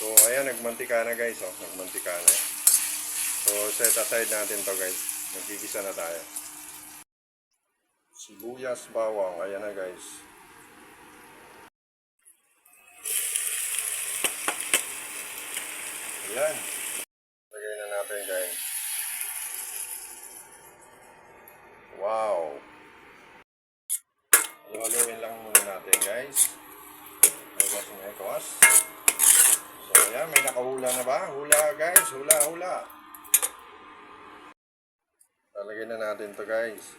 So, ayan, nagmantika na guys, oh. Nagmantika na. So, set aside natin to guys. Magigisa na tayo. Sibuyas, bawang. Ayan na guys. Ayan. Lagay na natin guys. Wow. Haluin lang muna natin guys. Mekos. So ayan, may nakahula na ba? Hula guys, hula. Lalagyan na natin to guys.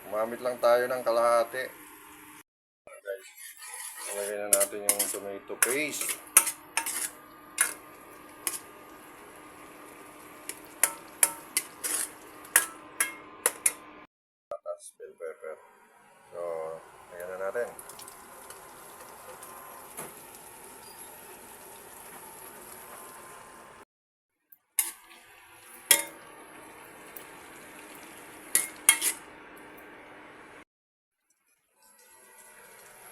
Gumamit lang tayo ng kalahati. Guys, lalagyan na natin yung tomato paste. Bell pepper. So, lagyan na natin.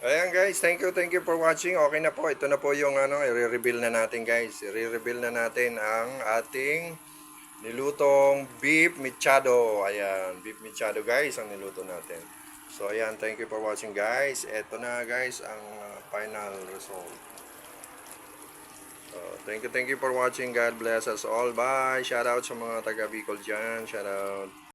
Ayan guys, thank you for watching. Okay na po, ito na po yung i-reveal na natin guys. I-reveal na natin ang ating nilutong beef mechado. Ayan, beef mechado guys ang niluto natin. So ayan, thank you for watching guys. Ito na guys ang final result. So thank you for watching. God bless us all. Bye. Shout out sa mga taga Bicol dyan. Shout out.